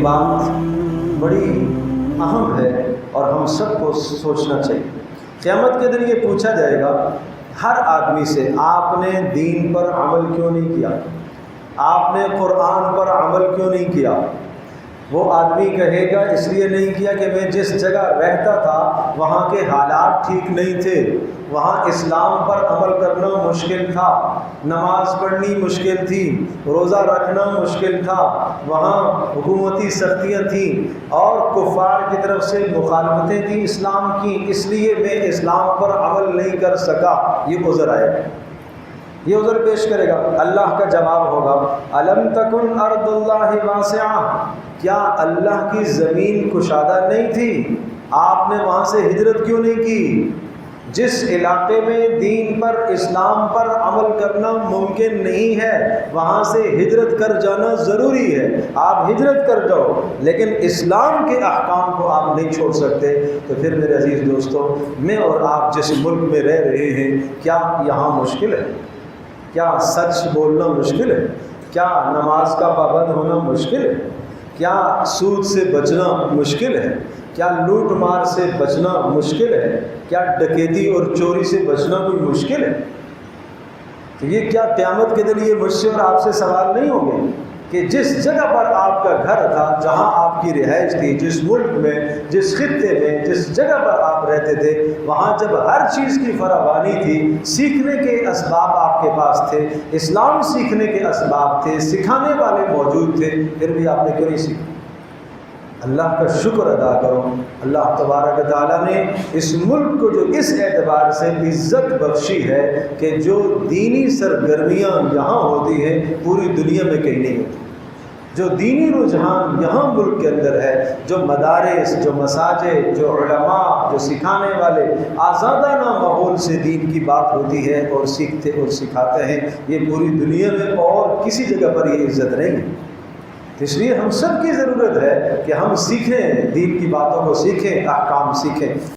بات بڑی اہم ہے اور ہم سب کو سوچنا چاہیے۔ قیامت کے دن یہ پوچھا جائے گا ہر آدمی سے، آپ نے دین پر عمل کیوں نہیں کیا؟ آپ نے قرآن پر عمل کیوں نہیں کیا؟ وہ آدمی کہے گا اس لیے نہیں کیا کہ میں جس جگہ رہتا تھا وہاں کے حالات ٹھیک نہیں تھے، وہاں اسلام پر عمل کرنا مشکل تھا، نماز پڑھنی مشکل تھی، روزہ رکھنا مشکل تھا، وہاں حکومتی سختیاں تھیں اور کفار کی طرف سے مخالفتیں تھیں اسلام کی، اس لیے میں اسلام پر عمل نہیں کر سکا۔ یہ عذر آئے گا، یہ عذر پیش کرے گا۔ اللہ کا جواب ہوگا الم تکن ارض اللہ واسعہ، کیا اللہ کی زمین کشادہ نہیں تھی؟ آپ نے وہاں سے ہجرت کیوں نہیں کی؟ جس علاقے میں دین پر اسلام پر عمل کرنا ممکن نہیں ہے وہاں سے ہجرت کر جانا ضروری ہے، آپ ہجرت کر جاؤ، لیکن اسلام کے احکام کو آپ نہیں چھوڑ سکتے۔ تو پھر میرے عزیز دوستو، میں اور آپ جس ملک میں رہ رہے ہیں، کیا یہاں مشکل ہے؟ کیا سچ بولنا مشکل ہے؟ کیا نماز کا پابند ہونا مشکل ہے؟ کیا سود سے بچنا مشکل ہے؟ کیا لوٹ مار سے بچنا مشکل ہے؟ کیا ڈکیتی اور چوری سے بچنا کوئی مشکل ہے؟ تو یہ کیا قیامت کے دن یہ مجھ سے اور آپ سے سوال نہیں ہوں گے کہ جس جگہ پر آپ کا گھر تھا، جہاں آپ کی رہائش تھی، جس ملک میں، جس خطے میں، جس جگہ پر آپ رہتے تھے، وہاں جب ہر چیز کی فراوانی تھی، سیکھنے کے اسباب آپ کے پاس تھے، اسلام سیکھنے کے اسباب تھے، سکھانے والے موجود تھے، پھر بھی آپ نے کیوں نہیں سیکھا؟ اللہ کا شکر ادا کرو، اللہ تبارک تعالیٰ نے اس ملک کو جو اس اعتبار سے عزت بخشی ہے کہ جو دینی سرگرمیاں یہاں ہوتی ہیں پوری دنیا میں کہیں نہیں ہوتی۔ جو دینی رجحان یہاں ملک کے اندر ہے، جو مدارس، جو مساجد، جو علماء، جو سکھانے والے آزادانہ ماحول سے دین کی بات ہوتی ہے اور سیکھتے اور سکھاتے ہیں، یہ پوری دنیا میں اور کسی جگہ پر یہ عزت نہیں ہے۔ اس لیے ہم سب کی ضرورت ہے کہ ہم سیکھیں، دین کی باتوں کو سیکھیں، احکام سیکھیں۔